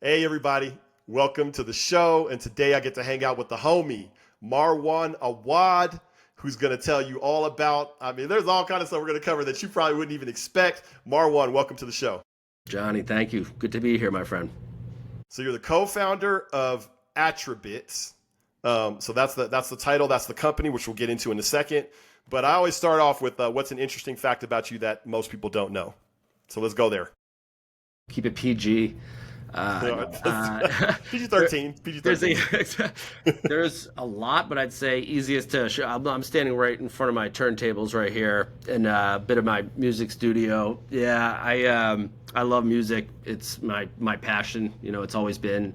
Hey, everybody. Welcome to the show. And today I get to hang out with the homie, Marwan Awad, who's going to tell you all about, there's all kind of stuff we're going to cover that you probably wouldn't even expect. Marwan, welcome to the show. Johnny, thank you. Good to be here, my friend. So you're the co-founder of Attribits. So that's the title, that's the company, which we'll get into in a second. But I always start off with what's an interesting fact about you that most people don't know. So let's go there. Keep it PG. PG-13. PG-13. There's a lot, but I'd say easiest to show. I'm standing right in front of my turntables right here in a bit of my music studio. Yeah, I love music. It's my passion. It's always been.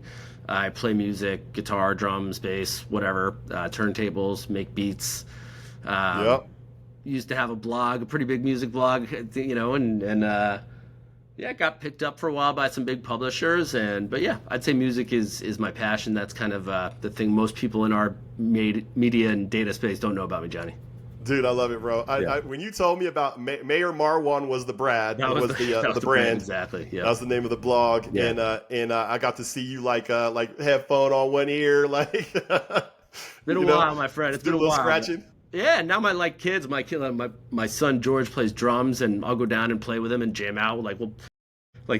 I play music, guitar, drums, bass, whatever, turntables, make beats. Yep. Used to have a blog, a pretty big music blog, and yeah, it got picked up for a while by some big publishers, but yeah, I'd say music is my passion. That's kind of the thing most people in our media and data space don't know about me, Johnny. Dude, I love it, bro. Yeah. When you told me about Mayor Marwan was the brand, That was the brand, exactly. Yeah, that was the name of the blog, yeah. and I got to see you like headphone on one ear, like Been a while, my friend. It's been a little while. scratching. Yeah, now my son George plays drums, and I'll go down and play with him and jam out. Like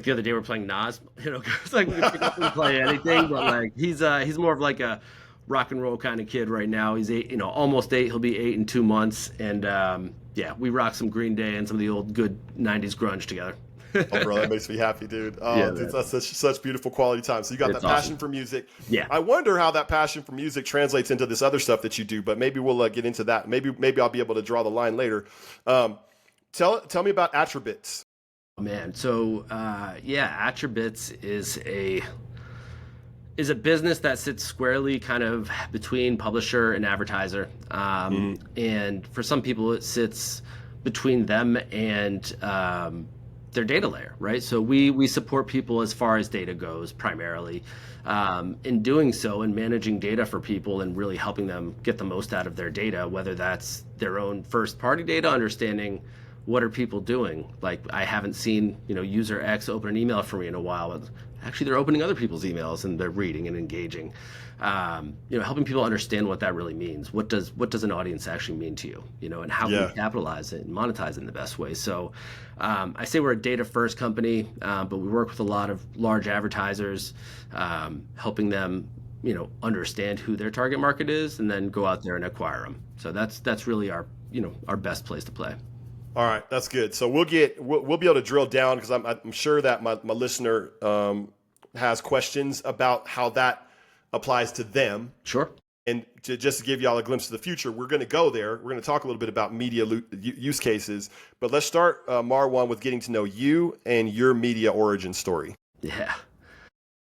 the other day we're playing Nas, it's like we can pick up and play anything, but like he's more of like a rock and roll kind of kid right now. He's 8, almost 8. He'll be 8 in 2 months, and yeah, we rock some Green Day and some of the old good '90s grunge together. Oh, bro, that makes me happy, dude. Oh, Yeah, dude, man. that's such beautiful quality time. So you got It's that passion awesome. for music. Yeah. I wonder how that passion for music translates into this other stuff that you do, but maybe we'll get into that. Maybe I'll be able to draw the line later. Tell me about Attribits. Man, so yeah, Attribits is a business that sits squarely kind of between publisher and advertiser. And for some people, it sits between them and their data layer, right? So we support people as far as data goes primarily. In doing so and managing data for people and really helping them get the most out of their data, whether that's their own first party data, understanding what are people doing? Like I haven't seen, user X open an email for me in a while. Actually, they're opening other people's emails and they're reading and engaging. Helping people understand what that really means. What does an audience actually mean to you? And how can we capitalize it and monetize it in the best way? So I say we're a data first company, but we work with a lot of large advertisers, helping them understand who their target market is and then go out there and acquire them. So that's really our best place to play. All right, that's good. So we'll be able to drill down because I'm sure that my listener has questions about how that applies to them. Sure. And just to give y'all a glimpse of the future, we're going to go there. We're going to talk a little bit about media use cases, but let's start, Marwan, with getting to know you and your media origin story. Yeah.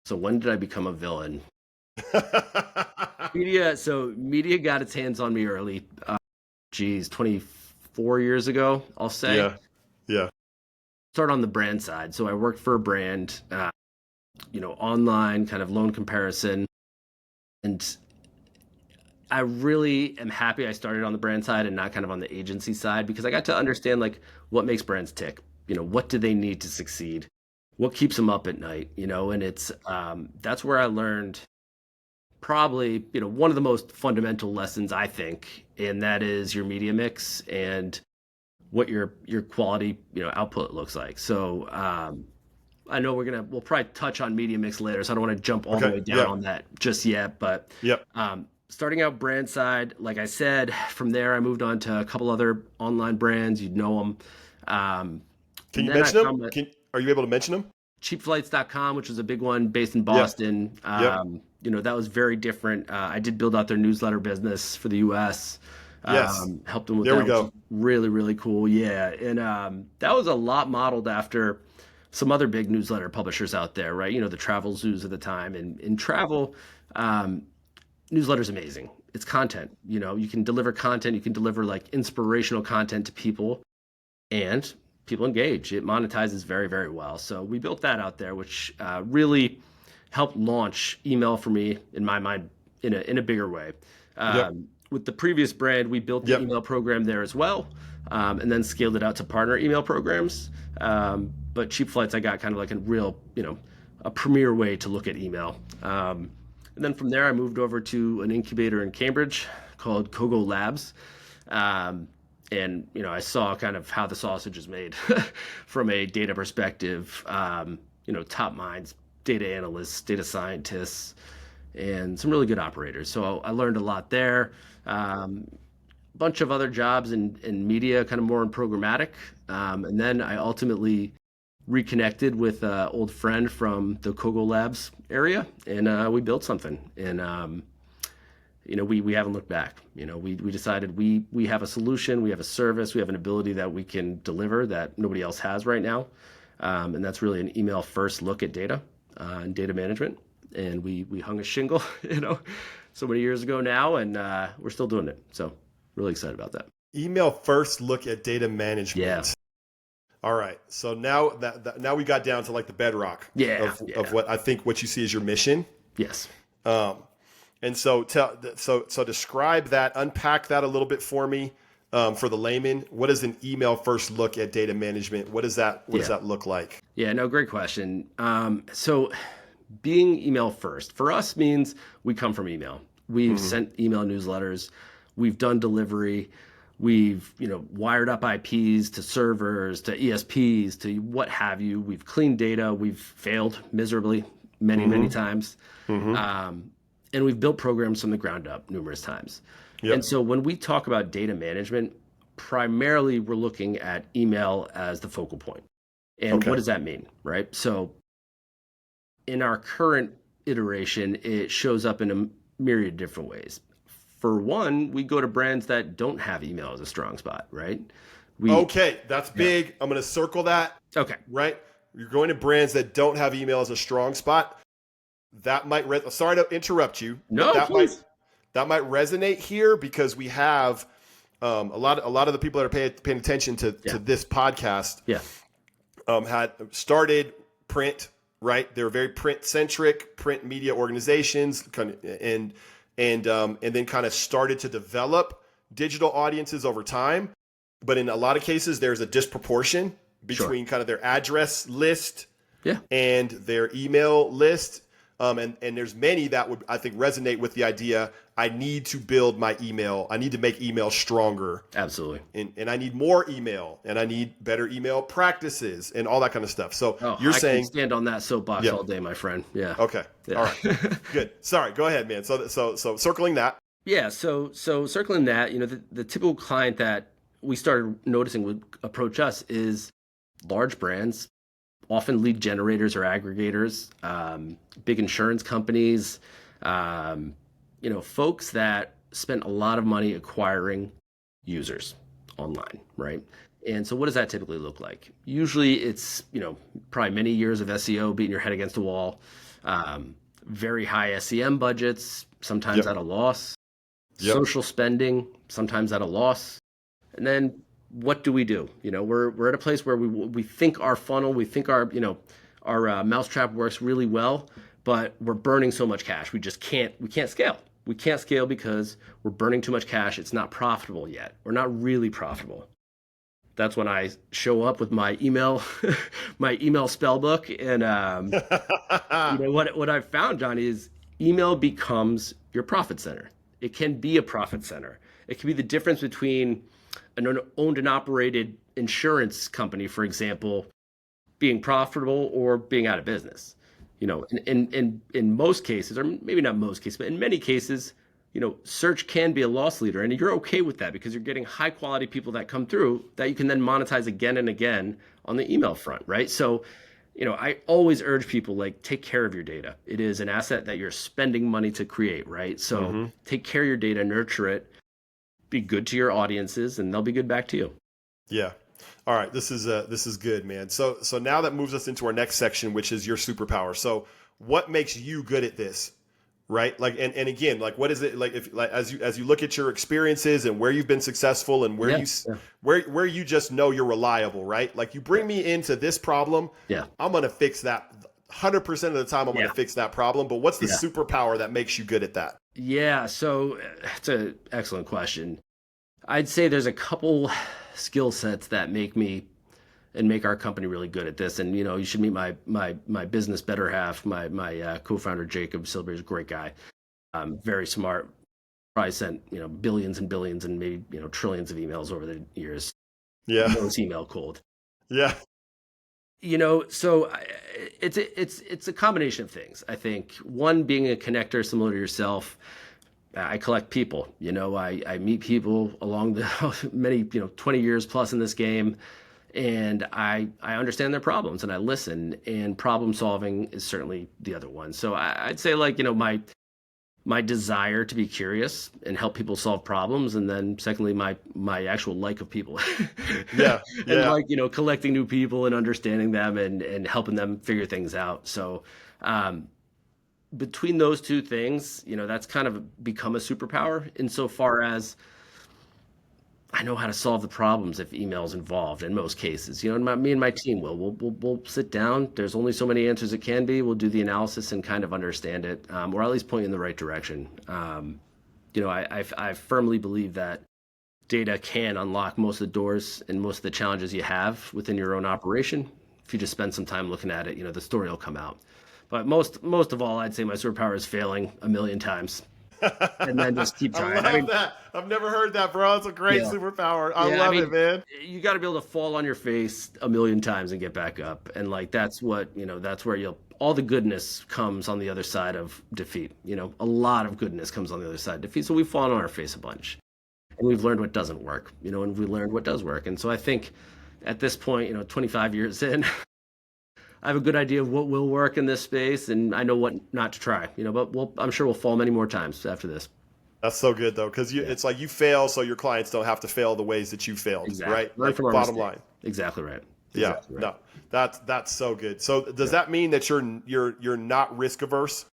So when did I become a villain? Media got its hands on me early. 24 years ago, I'll say. Yeah. Start on the brand side. So I worked for a brand, online kind of loan comparison. And I really am happy I started on the brand side and not kind of on the agency side because I got to understand like what makes brands tick. What do they need to succeed? What keeps them up at night? And it's that's where I learned probably one of the most fundamental lessons I think, and that is your media mix and what your quality output looks like. So I know we'll probably touch on media mix later, so I don't want to jump all the way down on that just yet. But starting out brand side, like I said, from there I moved on to a couple other online brands. You'd know them. Can you mention them? Are you able to mention them? Cheapflights.com, which was a big one based in Boston. That was very different. I did build out their newsletter business for the US. Helped them with that. We go. Which was really, really cool. Yeah. And that was a lot modeled after some other big newsletter publishers out there, right? The travel zoos at the time. And in travel, newsletter's amazing. It's content. You can deliver content. You can deliver like inspirational content to people and people engage. It monetizes very, very well. So we built that out there, which really helped launch email for me in my mind in a bigger way. With the previous brand, we built the email program there as well, and then scaled it out to partner email programs. But Cheap Flights, I got kind of like a real, a premier way to look at email. And then from there, I moved over to an incubator in Cambridge called Kogo Labs. And I saw kind of how the sausage is made from a data perspective. Top minds, data analysts, data scientists, and some really good operators. So I learned a lot there. Bunch of other jobs in media, kind of more in programmatic. And then I ultimately reconnected with an old friend from the Kogo Labs area, and we built something. And we haven't looked back. We decided we have a solution, we have a service, we have an ability that we can deliver that nobody else has right now, and that's really an email first look at data and data management. And we hung a shingle, so many years ago now, and we're still doing it. So really excited about that. Email first look at data management. Yeah. All right. So now we got down to like the bedrock of what I think what you see as your mission. Yes. And so describe that, unpack that a little bit for me, for the layman. What is an email first look at data management? What does that look like? Yeah, no, great question. So being email first for us means we come from email. We've sent email newsletters. We've done delivery. We've, wired up IPs to servers, to ESPs, to what have you. We've cleaned data. We've failed miserably many times. And we've built programs from the ground up numerous times. Yep. And so when we talk about data management, primarily we're looking at email as the focal point. And what does that mean, right? So in our current iteration, it shows up in a myriad of different ways. For one, we go to brands that don't have email as a strong spot, right? That's big. I'm going to circle that. Okay. Right? You're going to brands that don't have email as a strong spot. That might sorry to interrupt you. No, please. That might resonate here because we have a lot of the people that are paying attention to this podcast had started print, right? They're very print centric, print media organizations, and then kind of started to develop digital audiences over time. But in a lot of cases, there's a disproportion between kind of their address list and their email list. And there's many that would, I think, resonate with the idea, I need to build my email. I need to make email stronger. Absolutely. And I need more email, and I need better email practices and all that kind of stuff. So you're saying... I can stand on that soapbox all day, my friend. Yeah. Okay. Yeah. All right. Good. Sorry. Go ahead, man. So circling that. Yeah. So circling that, the typical client that we started noticing would approach us is large brands, often lead generators or aggregators, big insurance companies, folks that spent a lot of money acquiring users online, right? And so what does that typically look like? Usually it's, probably many years of SEO, beating your head against a wall, very high SEM budgets, sometimes at a loss, social spending, sometimes at a loss. And then what do we do? We're at a place where we think our funnel, we think our mousetrap works really well, but we're burning so much cash. We can't scale. We can't scale because we're burning too much cash. It's not profitable yet. We're not really profitable. That's when I show up with my email, spell book. And, what I've found, Johnny, is email becomes your profit center. It can be a profit center. It can be the difference between an owned and operated insurance company, for example, being profitable or being out of business. In most cases, or maybe not most cases, but in many cases, search can be a loss leader, and you're okay with that because you're getting high quality people that come through that you can then monetize again and again on the email front, right? So, I always urge people, take care of your data. It is an asset that you're spending money to create, right? So take care of your data, nurture it, be good to your audiences, and they'll be good back to you. Yeah. All right. This is good, man. So now that moves us into our next section, which is your superpower. So what makes you good at this? Right. And again, what is it as you look at your experiences and where you've been successful and where you just know you're reliable, right? You bring me into this problem. Yeah. I'm going to fix that 100% of the time. I'm going to fix that problem. But what's the superpower that makes you good at that? Yeah. So it's an excellent question. I'd say there's a couple skill sets that make me and make our company really good at this. And you should meet my business better half, my co-founder Jacob Silber is a great guy, very smart. Probably sent billions and billions and maybe trillions of emails over the years. Yeah. Knows email cold. Yeah. So it's a combination of things. I think one, being a connector, similar to yourself. I collect people. I meet people along the many 20 years plus in this game, and I understand their problems and I listen. And problem solving is certainly the other one. So I'd say my desire to be curious and help people solve problems, and then secondly my actual like of people. Yeah. And Yeah. collecting new people and understanding them and helping them figure things out. So between those two things, that's kind of become a superpower insofar as I know how to solve the problems if email's involved in most cases. And me and my team we'll sit down. There's only so many answers it can be. We'll do the analysis and kind of understand it, or at least point in the right direction. I firmly believe that data can unlock most of the doors and most of the challenges you have within your own operation. If you just spend some time looking at it, the story will come out. But most of all, I'd say my superpower is failing a million times and then just keep trying. I love that. I've never heard that, bro. It's a great Yeah. superpower. I love it, man. You got to be able to fall on your face a million times and get back up. And that's what, that's where all the goodness comes on the other side of defeat. A lot of goodness comes on the other side of defeat. So we've fallen on our face a bunch and we've learned what doesn't work, and we learned what does work. And so I think at this point, 25 years in, I have a good idea of what will work in this space, and I know what not to try. But I'm sure we'll fall many more times after this. That's so good though, because it's like you fail, so your clients don't have to fail the ways that you failed. Exactly. Right? Learn Like from our bottom mistake. line. Exactly right. Yeah. Exactly right. No, that's so good. So does that mean that you're not risk averse?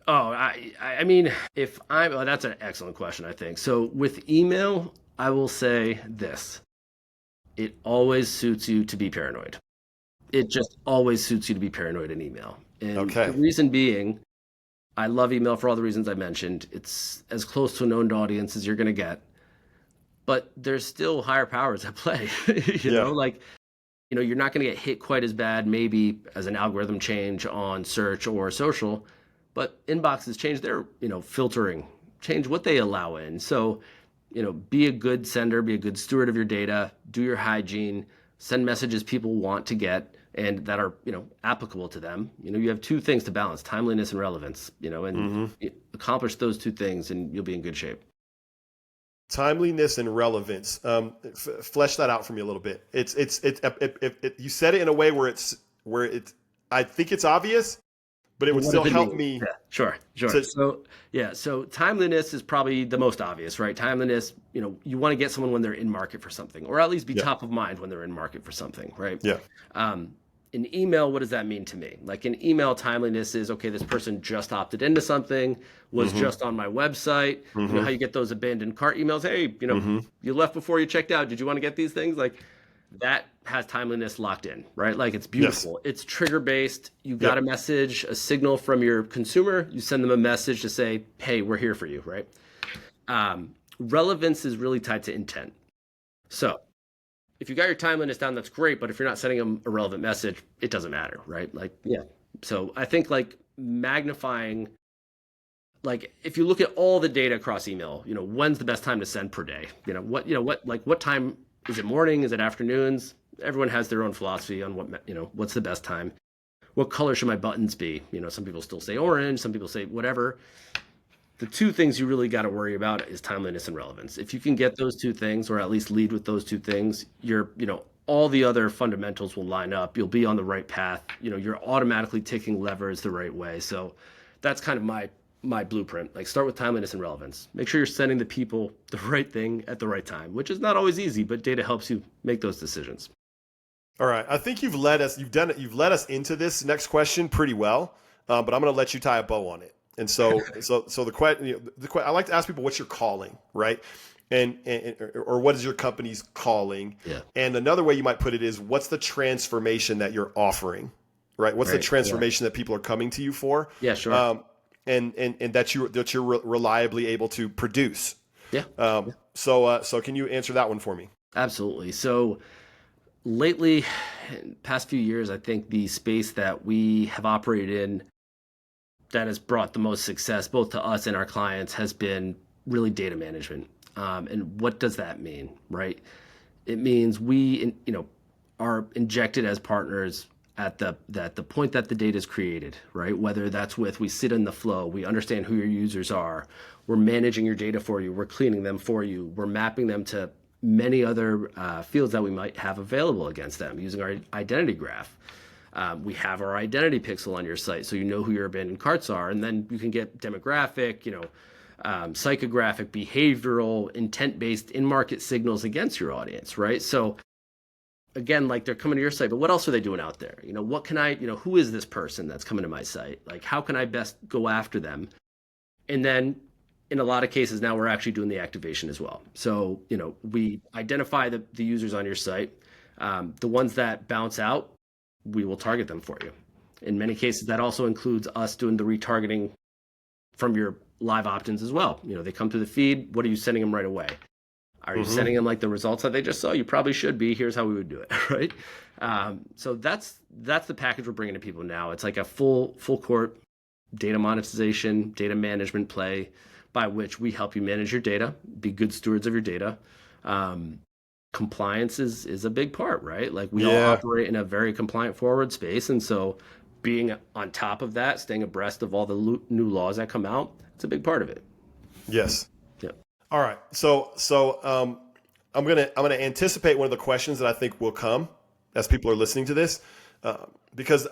Oh, I mean, that's an excellent question, I think. So with email, I will say this: it always suits you to be paranoid. It just always suits you to be paranoid in email. And Okay. the reason being, I love email for all the reasons I mentioned. It's as close to a known audience as you're going to get. But there's still higher powers at play. You're not going to get hit quite as bad, maybe, as an algorithm change on search or social. But inboxes change their, filtering, change what they allow in. So, be a good sender, be a good steward of your data, do your hygiene, send messages people want to get and that are, applicable to them. You have two things to balance: timeliness and relevance, and accomplish those two things and you'll be in good shape. Timeliness and relevance. Flesh that out for me a little bit. You said it in a way where I think it's obvious, but it would still help me. Yeah, sure. So timeliness is probably the most obvious, right? Timeliness, you want to get someone when they're in market for something, or at least be top of mind when they're in market for something, right? Yeah. In email, what does that mean to me? Like in email, timeliness is, okay, this person just opted into something, was just on my website. You know how you get those abandoned cart emails? Hey, you left before you checked out. Did you want to get these things? Like that has timeliness locked in, right? Like it's beautiful. Yes. It's trigger based. You got a message, a signal from your consumer. You send them a message to say, hey, we're here for you, right? Relevance is really tied to intent. So if you got your timeliness down, that's great. But if you're not sending them a relevant message, it doesn't matter, right? So I think magnifying, if you look at all the data across email, when's the best time to send per day? What time? Is it morning? Is it afternoons? Everyone has their own philosophy on what's the best time. What color should my buttons be? Some people still say orange. Some people say whatever. The two things you really got to worry about is timeliness and relevance. If you can get those two things, or at least lead with those two things, all the other fundamentals will line up. You'll be on the right path. You're automatically ticking levers the right way. So that's kind of my blueprint. Start with timeliness and relevance. Make sure you're sending the people the right thing at the right time, which is not always easy, but data helps you make those decisions. All right. I think you've led us into this next question pretty well, but I'm going to let you tie a bow on it. And so the question, I like to ask people, what's your calling, right? Or what is your company's calling? Yeah. And another way you might put it is, what's the transformation that you're offering, right? What's the transformation that people are coming to you for? Yeah, sure. And that you're reliably able to produce. Yeah. So can you answer that one for me? Absolutely. So lately, in the past few years, I think the space that we have operated in that has brought the most success, both to us and our clients, has been really data management. And what does that mean, right? It means we, are injected as partners at the point that the data is created, right? Whether that's with we sit in the flow, we understand who your users are, we're managing your data for you, we're cleaning them for you, we're mapping them to many other fields that we might have available against them using our identity graph. We have our identity pixel on your site, so you know who your abandoned carts are, and then you can get demographic, psychographic, behavioral, intent-based in-market signals against your audience, right? So again, like they're coming to your site, but what else are they doing out there? What can I, who is this person that's coming to my site? Like, how can I best go after them? And then in a lot of cases now we're actually doing the activation as well. So, we identify the users on your site. The ones that bounce out, we will target them for you. In many cases, that also includes us doing the retargeting from your live opt-ins as well. They come through the feed. What are you sending them right away? Are you sending them like the results that they just saw? You probably should be. Here's how we would do it, right? So that's the package we're bringing to people now. It's like a full court data monetization, data management play by which we help you manage your data, be good stewards of your data. Compliance is a big part, right? Like we all operate in a very compliant forward space. And so being on top of that, staying abreast of all the new laws that come out, it's a big part of it. Yes. Yep. All right. So I'm gonna anticipate one of the questions that I think will come as people are listening to this, because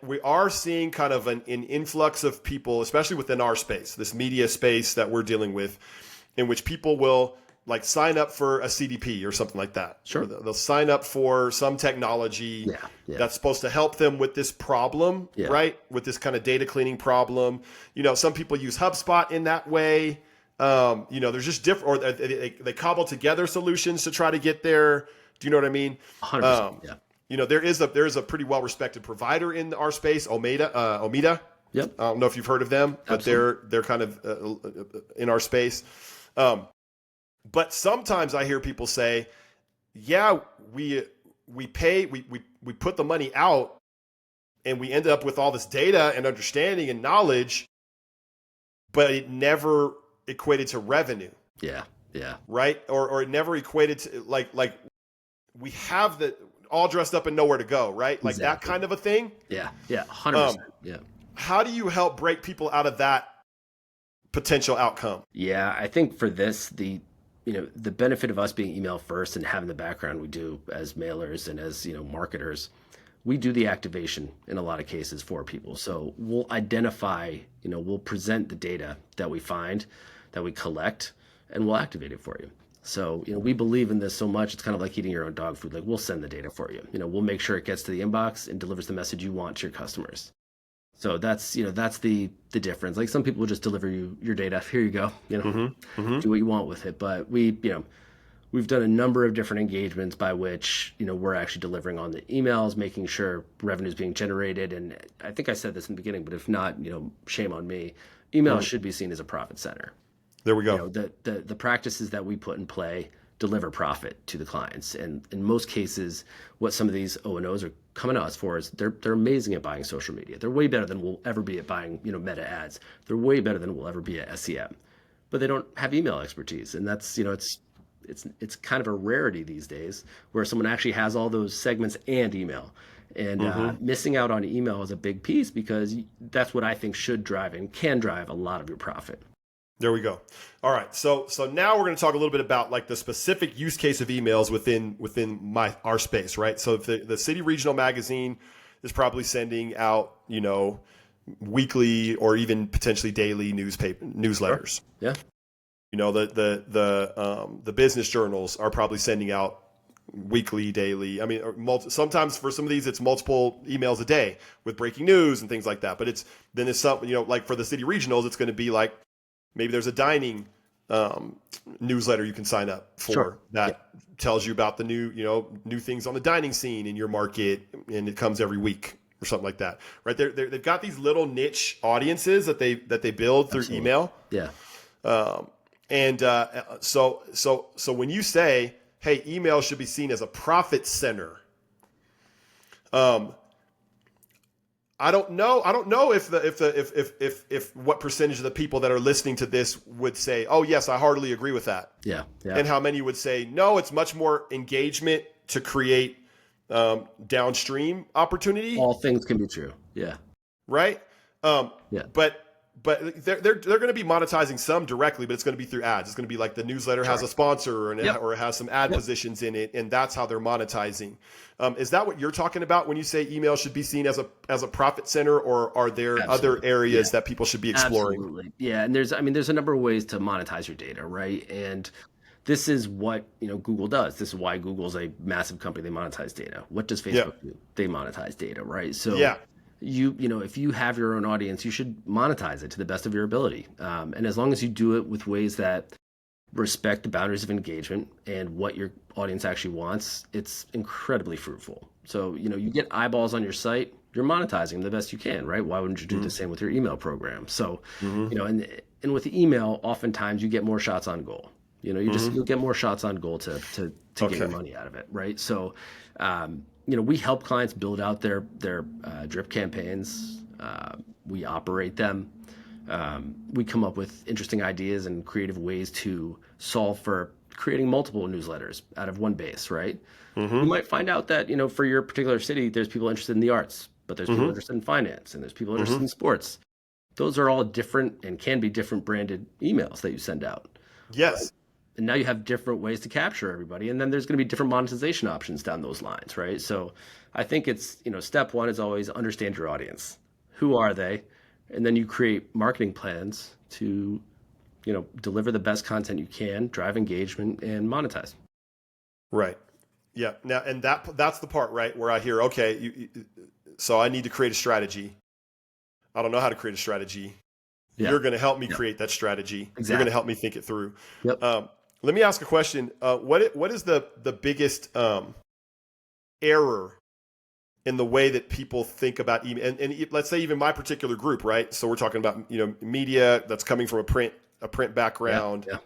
we are seeing kind of an influx of people, especially within our space, this media space that we're dealing with, in which people will like sign up for a CDP or something like that. Sure. They'll sign up for some technology that's supposed to help them with this problem, right? With this kind of data cleaning problem. Some people use HubSpot in that way. There's just different, or they cobble together solutions to try to get there. Do you know what I mean? 100%. There is a pretty well respected provider in our space, Omida. Yep. I don't know if you've heard of them, but Absolutely. they're kind of in our space. But sometimes I hear people say, "Yeah, we put the money out, and we end up with all this data and understanding and knowledge, but it never equated to revenue." Yeah. Right? Or it never equated to like we have the all dressed up and nowhere to go, right? Like that kind of a thing. Yeah. 100%. How do you help break people out of that potential outcome? Yeah, I think for this, the benefit of us being email first and having the background we do as mailers and as, marketers, we do the activation in a lot of cases for people. So we'll identify, we'll present the data that we find, that we collect, and we'll activate it for you. So, we believe in this so much, it's kind of like eating your own dog food. Like we'll send the data for you. We'll make sure it gets to the inbox and delivers the message you want to your customers. So that's the difference. Like some people will just deliver you your data. Here you go. Do what you want with it. But we've done a number of different engagements by which, we're actually delivering on the emails, making sure revenue is being generated. And I think I said this in the beginning, but if not, shame on me. Email should be seen as a profit center. There we go. The practices that we put in play deliver profit to the clients. And in most cases, what some of these O&Os are coming to us for is they're amazing at buying social media. They're way better than we'll ever be at buying, meta ads. They're way better than we'll ever be at SEM. But they don't have email expertise. And that's, it's kind of a rarity these days where someone actually has all those segments and email. And missing out on email is a big piece because that's what I think should drive and can drive a lot of your profit. There we go. All right. So now we're going to talk a little bit about like the specific use case of emails within our space, right? So the City Regional Magazine is probably sending out, weekly or even potentially daily newsletters. Sure. Yeah. The business journals are probably sending out weekly, daily. I mean, sometimes for some of these, it's multiple emails a day with breaking news and things like that. But it's something, like for the City Regionals, it's going to be like, maybe there's a dining newsletter you can sign up for that tells you about the new things on the dining scene in your market, and it comes every week or something like that. Right? They've got these little niche audiences that they build through email. Yeah. So when you say, hey, email should be seen as a profit center, Um, I don't know. I don't know if what percentage of the people that are listening to this would say, "Oh, yes, I heartily agree with that," Yeah. Yeah. and how many would say, "No, it's much more engagement to create downstream opportunity." All things can be true. Yeah. Right? Um, Yeah. but they're going to be monetizing some directly, but it's going to be through ads. It's going to be like the newsletter has Sure. a sponsor Yep. or it has some ad Yep. positions in it, and that's how they're monetizing. Is that what you're talking about when you say email should be seen as a profit center, or are there Absolutely. other areas Yeah. that people should be exploring? Absolutely. Yeah. And there's a number of ways to monetize your data, right? And this is what, Google does. This is why Google's a massive company. They monetize data. What does Yeah, Facebook do? They monetize data, right? So yeah, if you have your own audience, you should monetize it to the best of your ability. And as long as you do it with ways that respect the boundaries of engagement and what your audience actually wants, it's incredibly fruitful. So, you get eyeballs on your site, you're monetizing them the best you can, right? Why wouldn't you do the same with your email program? So, and with the email, oftentimes you get more shots on goal. You'll get more shots on goal to get your money out of it, right? So, we help clients build out their drip campaigns. We operate them. We come up with interesting ideas and creative ways to solve for creating multiple newsletters out of one base, right? You might find out that, for your particular city, there's people interested in the arts, but there's people interested in finance, and there's people interested in sports. Those are all different and can be different branded emails that you send out. yes, And now you have different ways to capture everybody. And then there's going to be different monetization options down those lines, right? So I think it's, step one is always understand your audience. Who are they? And then you create marketing plans to, deliver the best content you can, drive engagement, and monetize. right. Yeah. Now, and that's the part, right, where I hear, okay, so I need to create a strategy. I don't know how to create a strategy. Yeah. You're going to help me Yep. create that strategy. Exactly. You're going to help me think it through. Yep. Let me ask a question. What is the biggest error in the way that people think about email? And let's say even my particular group, right? So we're talking about media that's coming from a print background, Yeah.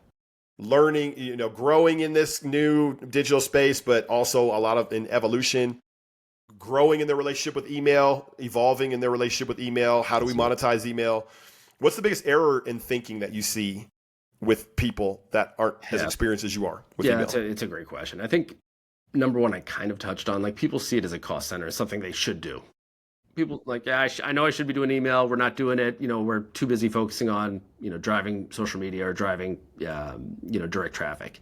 learning, growing in this new digital space, but also a lot of in evolution, growing in their relationship with email, evolving in their relationship with email. How do we monetize email? What's the biggest error in thinking that you see with people that aren't as experienced as you are with email? It's a great question. I think number one, I kind of touched on, like, people see it as a cost center, as something they should do. People like, yeah, I know I should be doing email. We're not doing it. We're too busy focusing on, driving social media or driving, direct traffic.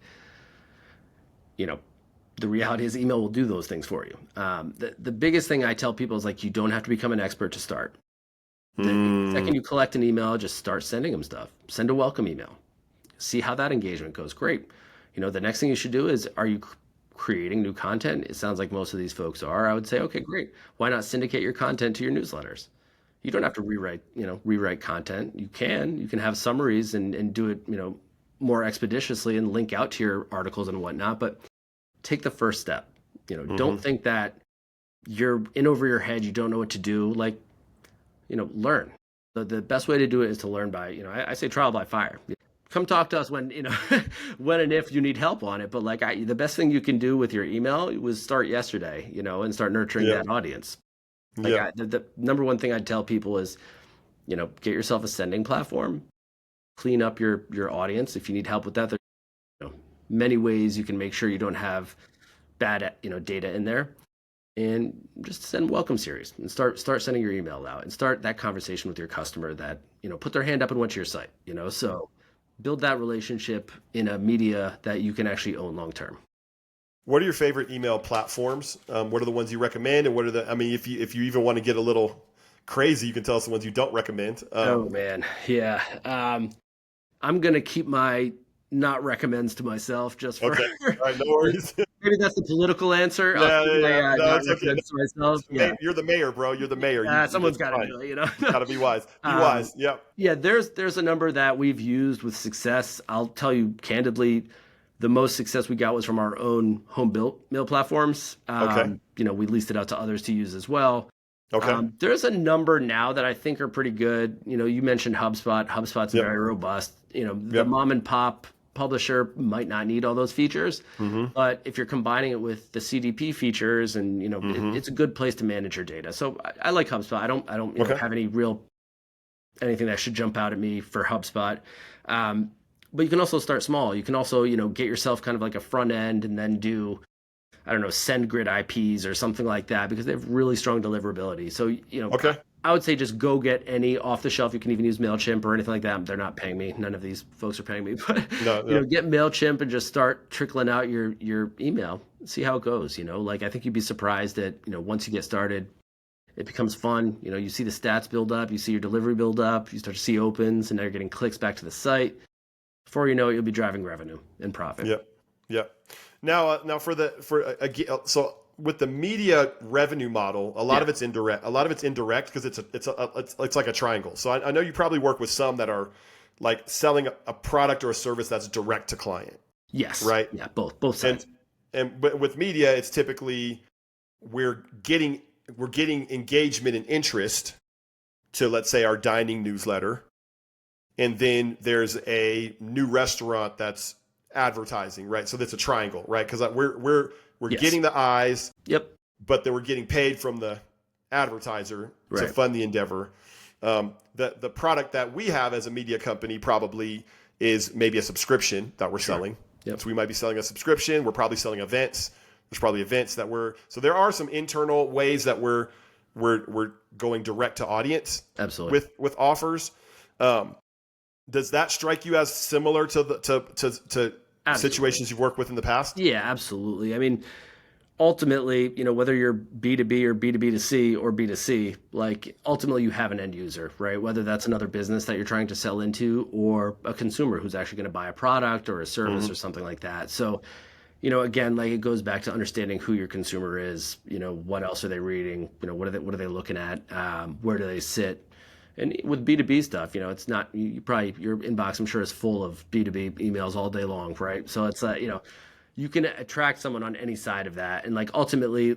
The reality is email will do those things for you. The biggest thing I tell people is, like, you don't have to become an expert to start. The second you collect an email, just start sending them stuff. Send a welcome email. See how that engagement goes. Great. The next thing you should do is, are you creating new content? It sounds like most of these folks are. I would say, okay, great. Why not syndicate your content to your newsletters? You don't have to rewrite content. You can have summaries and do it, more expeditiously and link out to your articles and whatnot, but take the first step. Don't think that you're in over your head. You don't know what to do. Like, learn. The best way to do it is to learn by, I say trial by fire. Come talk to us when, when and if you need help on it. But the best thing you can do with your email was start yesterday, and start nurturing that audience. The number one thing I'd tell people is, get yourself a sending platform, clean up your audience. If you need help with that, there's many ways you can make sure you don't have bad, data in there. And just send welcome series and start sending your email out and start that conversation with your customer that, put their hand up and went to your site, so build that relationship in a media that you can actually own long term. What are your favorite email platforms? What are the ones you recommend? And what are if you even want to get a little crazy, you can tell us the ones you don't recommend. Oh man. Yeah. I'm going to keep my not recommends to myself just for, okay. All right. No worries. maybe that's the political answer. Yeah. No, not it's okay. recommends to myself. You're the mayor, bro. You're the mayor. Someone's got to do it, Got to be wise. Be wise. Yep. Yeah. There's a number that we've used with success. I'll tell you candidly, the most success we got was from our own home built mail platforms. Okay. We leased it out to others to use as well. Okay. There's a number now that I think are pretty good. You mentioned HubSpot. HubSpot's very robust. The mom and pop publisher might not need all those features, Mm-hmm. but if you're combining it with the CDP features, and Mm-hmm. it's a good place to manage your data. So I like HubSpot. I don't Okay. have anything that should jump out at me for HubSpot. But you can also start small. You can also get yourself kind of like a front end, and then do, I don't know, SendGrid IPs or something like that, because they have really strong deliverability. So, Okay. I would say just go get any off the shelf. You can even use MailChimp or anything like that. They're not paying me. None of these folks are paying me. But, No, no. get MailChimp and just start trickling out your email. See how it goes. Like, I think you'd be surprised that, once you get started, it becomes fun. You see the stats build up, you see your delivery build up, you start to see opens, and now you're getting clicks back to the site. Before you know it, you'll be driving revenue and profit. Yep. Yep. Now so with the media revenue model, a lot of it's indirect. A lot of it's indirect because it's like a triangle. So I know you probably work with some that are like selling a product or a service that's direct to client. Yes. Right. Yeah. Both sides. But with media, it's typically we're getting engagement and interest to, let's say, our dining newsletter, and then there's a new restaurant that's advertising, right? So that's a triangle, right? Because we're getting the eyes, Yep. but then we're getting paid from the advertiser to fund the endeavor. The product that we have as a media company probably is maybe a subscription that we're selling. Yep. So we might be selling a subscription. We're probably selling events. There's probably events that so there are some internal ways that we're going direct to audience. Absolutely. With offers. Does that strike you as similar to the situations you've worked with in the past? Yeah, absolutely. I mean, ultimately, whether you're B2B or B2B2C or B2C, like, ultimately you have an end user, right? Whether that's another business that you're trying to sell into, or a consumer who's actually going to buy a product or a service or something like that. So, again, like, it goes back to understanding who your consumer is. What else are they reading? What are they looking at? Where do they sit? And with B2B stuff, it's not, your inbox, I'm sure, is full of B2B emails all day long, right? So it's you can attract someone on any side of that. And, like, ultimately,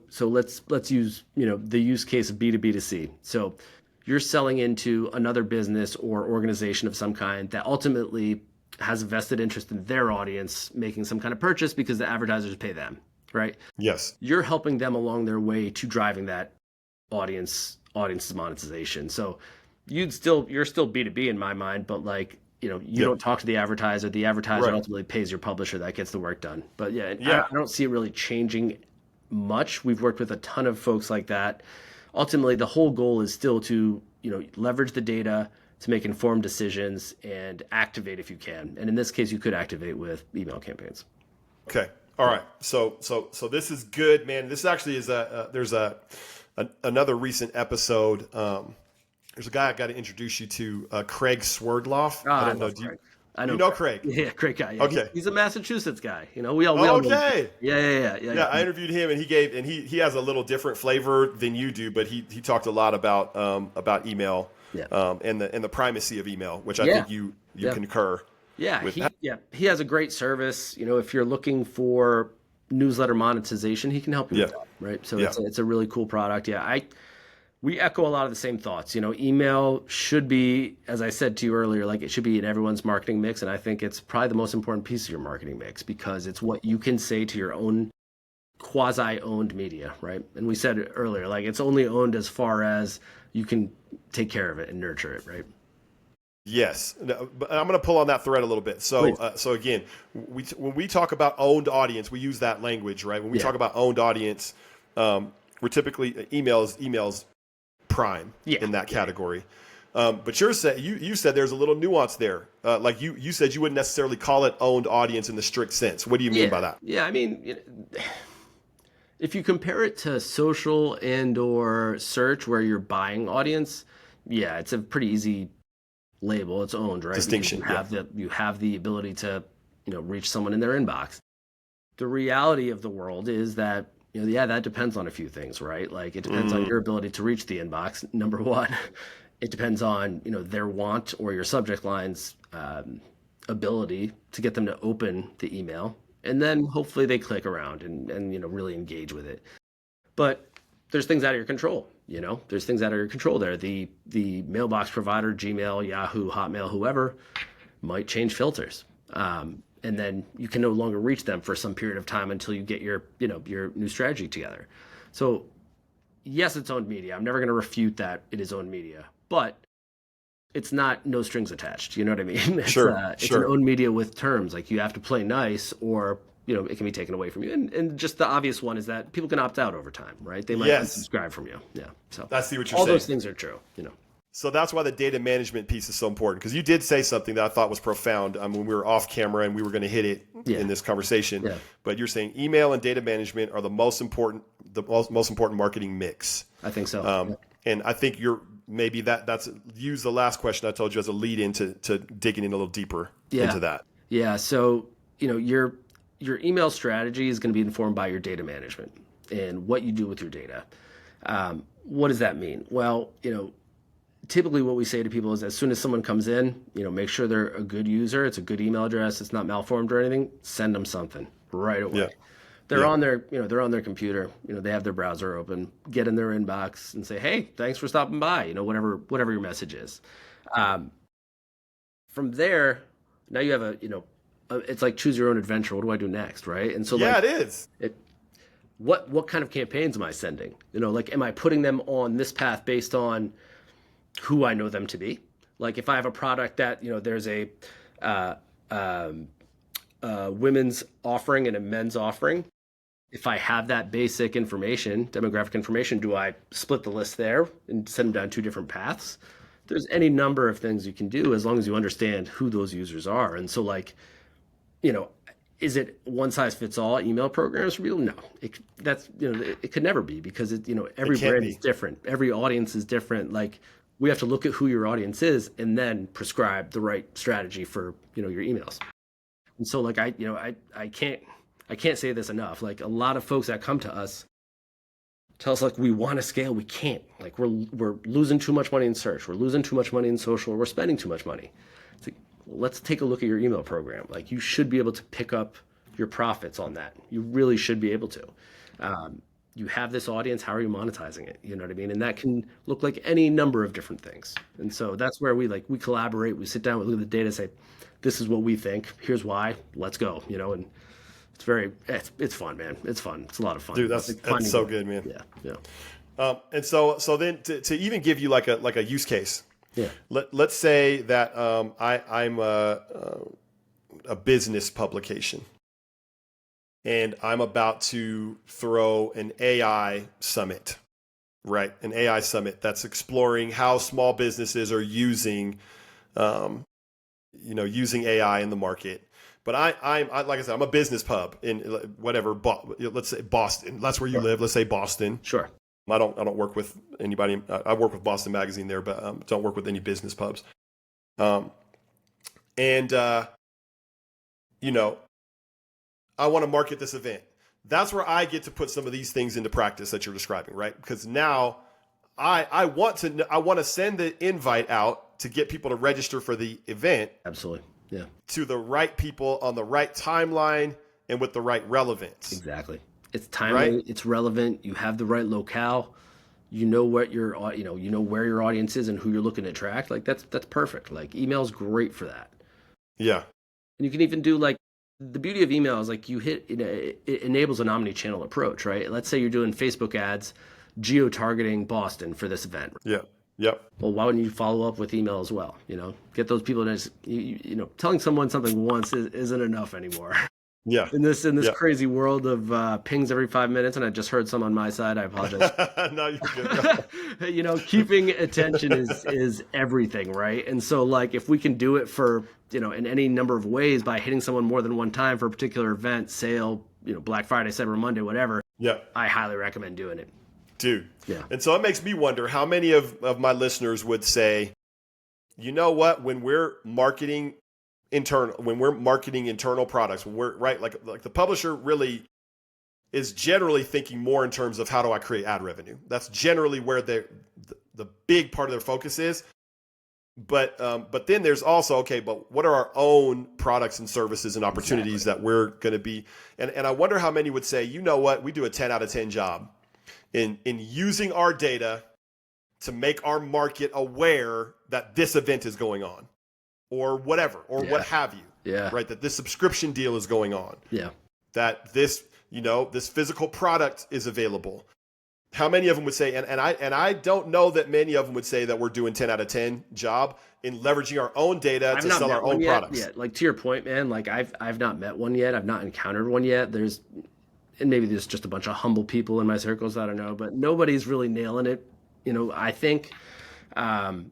so let's use, the use case of B2B2C. So you're selling into another business or organization of some kind that ultimately has a vested interest in their audience making some kind of purchase because the advertisers pay them, right? Yes. You're helping them along their way to driving that audience's monetization. So you're still B2B in my mind, but, like, you don't talk to the advertiser. The advertiser ultimately pays your publisher that gets the work done. But I don't see it really changing much. We've worked with a ton of folks like that. Ultimately, the whole goal is still to, leverage the data to make informed decisions and activate if you can. And in this case, you could activate with email campaigns. Okay. All right. So this is good, man. This actually is there's another recent episode. There's a guy I got to introduce you to, Craig Swerdloff. I don't know. I know Craig? Yeah, great guy. Yeah. Okay. He's a Massachusetts guy. We all know him. Yeah. Yeah, I interviewed him, and he has a little different flavor than you do, but he talked a lot about email, and the primacy of email, which I think you concur. Yeah, he has a great service. If you're looking for newsletter monetization, he can help you with that, right? So it's a really cool product. Yeah, we echo a lot of the same thoughts. Email should be, as I said to you earlier, like, it should be in everyone's marketing mix, and I think it's probably the most important piece of your marketing mix, because it's what you can say to your own quasi-owned media, right? And we said earlier, like, it's only owned as far as you can take care of it and nurture it, right? Yes, but I'm going to pull on that thread a little bit. So, so again, when we talk about owned audience, we use that language, right? When we talk about owned audience, we're typically emails prime in that category. But you said there's a little nuance there. Like you said, you wouldn't necessarily call it owned audience in the strict sense. What do you mean by that? Yeah, I mean, if you compare it to social and or search where you're buying audience, it's a pretty easy label. It's owned, right? Distinction. You have the ability to reach someone in their inbox. The reality of the world is that that depends on a few things, right? Like, it depends on your ability to reach the inbox, number one. It depends on their want or your subject line's ability to get them to open the email, and then hopefully they click around and really engage with it. But there's things out of your control. There's things out of your control there. The mailbox provider, Gmail, Yahoo, Hotmail, whoever, might change filters. And then you can no longer reach them for some period of time until you get your, your new strategy together. So yes, it's owned media. I'm never going to refute that it is owned media, but it's not no strings attached. You know what I mean? It's an owned media with terms. Like you have to play nice, or it can be taken away from you. And just the obvious one is that people can opt out over time, right? They might unsubscribe from you. Yeah. So I see what you're all saying. Those things are true. So that's why the data management piece is so important, because you did say something that I thought was profound when we were off camera and we were going to hit it in this conversation. Yeah. But you're saying email and data management are the most important marketing mix. I think so. And I think maybe that's use the last question I told you as a lead into digging in a little deeper into that. Yeah. So your email strategy is going to be informed by your data management and what you do with your data. What does that mean? Well, typically what we say to people is as soon as someone comes in, make sure they're a good user. It's a good email address. It's not malformed or anything. Send them something right away. Yeah. They're on their, they're on their computer, they have their browser open, get in their inbox and say, hey, thanks for stopping by, whatever your message is. From there, now you have it's like choose your own adventure. What do I do next? Right. And so it is. What kind of campaigns am I sending? Am I putting them on this path based on who I know them to be? Like if I have a product that, there's a women's offering and a men's offering, if I have that basic information, demographic information, do I split the list there and send them down two different paths? There's any number of things you can do as long as you understand who those users are. And so is it one size fits all email programs for people? No, it could never be, because every brand is different. Every audience is different. Like we have to look at who your audience is and then prescribe the right strategy for, your emails. And so I can't say this enough. Like a lot of folks that come to us tell us we want to scale. We can't. Like we're losing too much money in search. We're losing too much money in social. We're spending too much money. It's like, let's take a look at your email program. Like you should be able to pick up your profits on that. You really should be able to. You have this audience. How are you monetizing it? You know what I mean? And that can look like any number of different things. And so that's where we collaborate. We sit down, we look at the data, say, this is what we think. Here's why. Let's go. And it's fun, man. It's fun. It's a lot of fun. Dude, that's so good, man. Yeah. And so then to even give you like a use case. Yeah. Let's say that I'm a business publication, and I'm about to throw an AI summit, right? An AI summit that's exploring how small businesses are using, using AI in the market. But I like I said, I'm a business pub in whatever, let's say Boston. That's where you live. Let's say Boston. Sure. I don't work with anybody. I work with Boston Magazine there, but don't work with any business pubs. I want to market this event. That's where I get to put some of these things into practice that you're describing, right? Because now I want to send the invite out to get people to register for the event. Absolutely. Yeah. To the right people on the right timeline and with the right relevance. Exactly. It's timely, right? It's relevant. You have the right locale. You know what your where your audience is and who you're looking to attract. Like that's perfect. Like email's great for that. Yeah. And you can even do the beauty of email is it enables an omni-channel approach, right? Let's say you're doing Facebook ads, geo-targeting Boston for this event. Yeah. Yep. Well, why wouldn't you follow up with email as well? Get those people to, telling someone something once isn't enough anymore. Yeah. In this crazy world of pings every 5 minutes, and I just heard some on my side. I apologize. No, you're good. Keeping attention is everything, right? And so, if we can do it for in any number of ways by hitting someone more than one time for a particular event, sale, Black Friday, Cyber Monday, whatever. Yeah. I highly recommend doing it. Dude. Yeah. And so it makes me wonder how many of my listeners would say, you know what, when we're marketing internal products, when we're right, like the publisher really is generally thinking more in terms of how do I create ad revenue. That's generally where the big part of their focus is. But then there's also, okay, but what are our own products and services and opportunities that we're going to be, and I wonder how many would say, you know what, we do a 10 out of 10 job in using our data to make our market aware that this event is going on or whatever, or what have you. Yeah. right? That this subscription deal is going on, Yeah. that this, this physical product is available. How many of them would say, and I don't know that many of them would say that we're doing 10 out of 10 job in leveraging our own data to sell our own products. Yeah, like to your point, man, like I've not met one yet. I've not encountered one yet. And maybe there's just a bunch of humble people in my circles, I don't know, but nobody's really nailing it. I think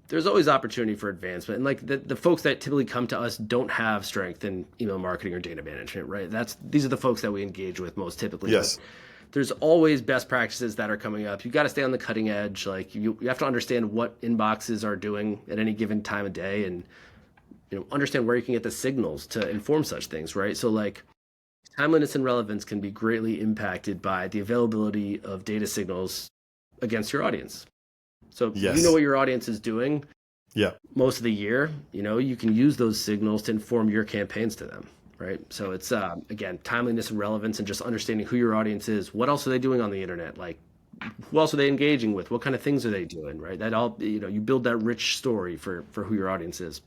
there's always opportunity for advancement. And like the folks that typically come to us don't have strength in email marketing or data management, right? These are the folks that we engage with most typically. Yes. But there's always best practices that are coming up. You got to stay on the cutting edge. Like you have to understand what inboxes are doing at any given time of day, and understand where you can get the signals to inform such things, right? So like timeliness and relevance can be greatly impacted by the availability of data signals against your audience. So yes. You know what your audience is doing most of the year, you can use those signals to inform your campaigns to them. Right. So it's, again, timeliness and relevance and just understanding who your audience is. What else are they doing on the internet? Like, who else are they engaging with? What kind of things are they doing? Right. That all, you build that rich story for who your audience is.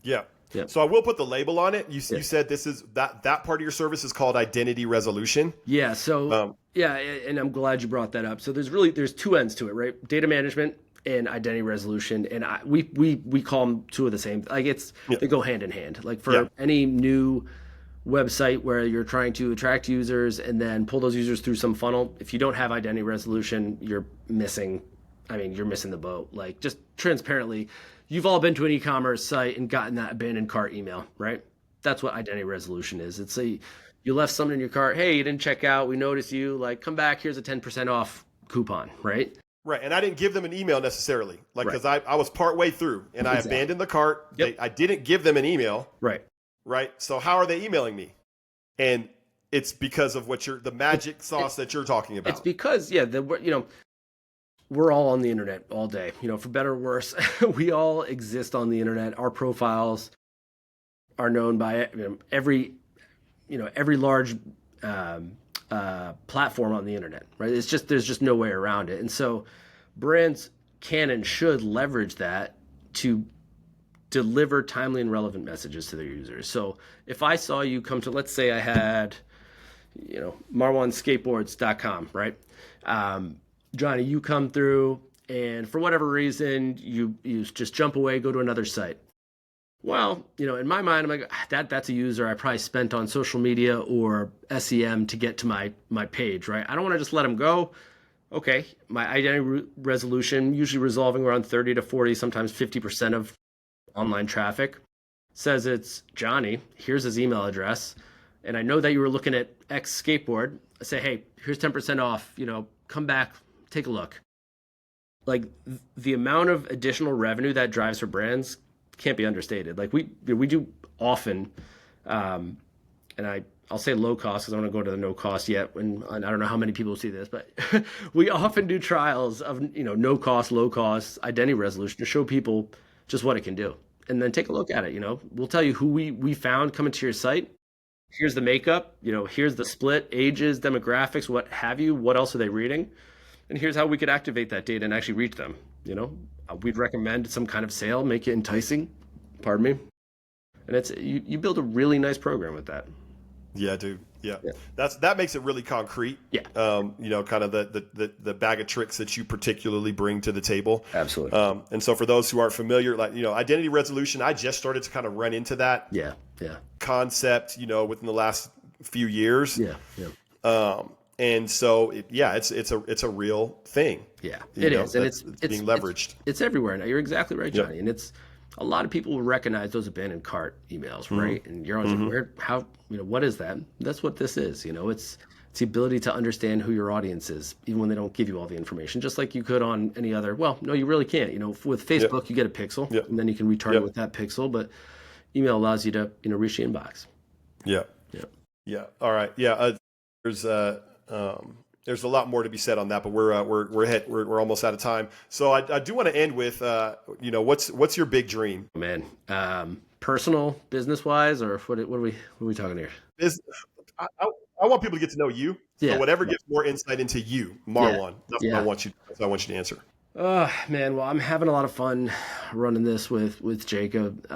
Yeah. Yeah. So I will put the label on it. You said this is that part of your service is called identity resolution. Yeah. So, and I'm glad you brought that up. So there's two ends to it, right? Data management and identity resolution. And we call them two of the same, like they go hand in hand. Like for any new website where you're trying to attract users and then pull those users through some funnel, if you don't have identity resolution, you're missing the boat. Like, just transparently, you've all been to an e-commerce site and gotten that abandoned cart email, right? That's what identity resolution is. It's you left something in your cart. Hey, you didn't check out. We noticed you. Like, come back. Here's a 10% off coupon, right? Right. And I didn't give them an email necessarily, like, because I was partway through and I abandoned the cart. Yep. I didn't give them an email. Right. Right. So how are they emailing me? And it's because of the magic sauce that you're talking about. It's because, we're all on the internet all day, for better or worse. We all exist on the internet. Our profiles are known by every large platform on the internet, right? There's just no way around it. And so brands can and should leverage that to deliver timely and relevant messages to their users. So if I saw you come to, let's say I had, marwanskateboards.com, right? Johnny, you come through and for whatever reason, you just jump away, go to another site. Well, in my mind, I'm like, that's a user I probably spent on social media or SEM to get to my page, right? I don't want to just let them go. Okay, my identity resolution, usually resolving around 30 to 40, sometimes 50% of online traffic, says it's Johnny. Here's his email address. And I know that you were looking at X skateboard. I say, hey, here's 10% off, come back, take a look. Like, the amount of additional revenue that drives for brands can't be understated. Like, we do often, and I'll say low cost because I don't want to go to the no cost yet. And I don't know how many people see this, but we often do trials of, no cost, low cost identity resolution to show people just what it can do. And then take a look at it. We'll tell you who we found coming to your site. Here's the makeup, here's the split, ages, demographics, what have you, what else are they reading? And here's how we could activate that data and actually reach them. We'd recommend some kind of sale, make it enticing, pardon me. And it's you build a really nice program with that. Yeah, dude. Yeah. That makes it really concrete. Yeah. Kind of the bag of tricks that you particularly bring to the table. Absolutely. And so for those who aren't familiar, like, identity resolution, I just started to kind of run into that concept, within the last few years. Yeah. And so it's a real thing. Yeah, it is. And it's being leveraged. It's everywhere now. You're exactly right, Johnny. Yep. And it's a lot of people will recognize those abandoned cart emails, right? And you're always like, what is that? That's what this is. It's the ability to understand who your audience is, even when they don't give you all the information, just like you could on any other. Well, no, you really can't. With Facebook, you get a pixel, and then you can retarget with that pixel. But email allows you to, reach the inbox. Yeah. All right. Yeah. There's a lot more to be said on that, but we're almost out of time. So I do want to end with, what's your big dream? Man, personal, business wise, or what are we talking here? I want people to get to know you. Yeah. So whatever gives more insight into you, Marwan. That's what I want you to answer. Man, well, I'm having a lot of fun running this with Jacob.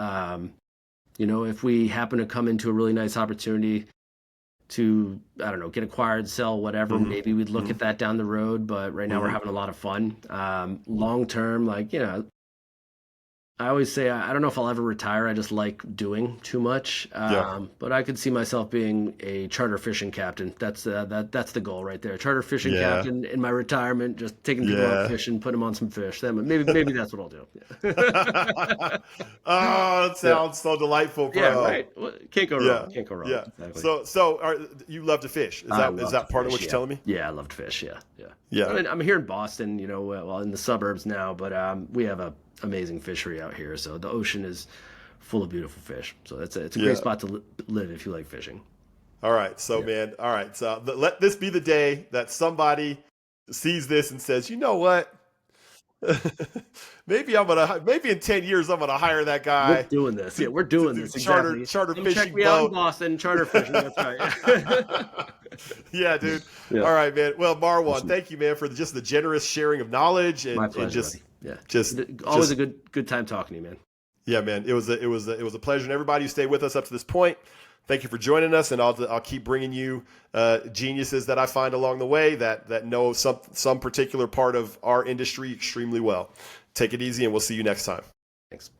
You know, if we happen to come into a really nice opportunity to, I don't know, get acquired, sell, whatever, Hmm. maybe we'd look Hmm. at that down the road. But right now we're Hmm. having a lot of fun. Long term, like, I always say I don't know if I'll ever retire. I just like doing too much. Yeah. But I could see myself being a charter fishing captain. That's the goal right there. Charter fishing Yeah. captain in my retirement, just taking people out Yeah. fishing, putting them on some fish. Then maybe that's what I'll do. Oh, it Yeah, sounds so delightful, yeah, bro. right. Well, can't go wrong. Yeah. Can't go wrong. Yeah. Exactly. So you love to fish? Is I that love to part of fish. what you're Yeah, telling me? yeah, I love to fish. Yeah, yeah. I Yeah. mean, I'm here in Boston, well, in the suburbs now, but we have a amazing fishery out here. So the ocean is full of beautiful fish. So it's a Yeah. great spot to live if you like fishing. All right. So, Yeah. man, all right. So let this be the day that somebody sees this and says, you know what? Maybe in 10 years I'm gonna hire that We're guy doing this. Yeah, to we're to doing do this exactly. charter Come check fishing me out in boat. Boston, charter fishing. That's right. Yeah, dude. Yeah. All right, man. Well, Marwan, Awesome. thank you, man, for just the generous sharing of knowledge My and pleasure, buddy. Yeah. just Always a good time talking to you, man. yeah, man. It was a pleasure, and everybody who stayed with us up to this point, thank you for joining us, and I'll keep bringing you geniuses that I find along the way that know some particular part of our industry extremely well. Take it easy, and we'll see you next time. Thanks.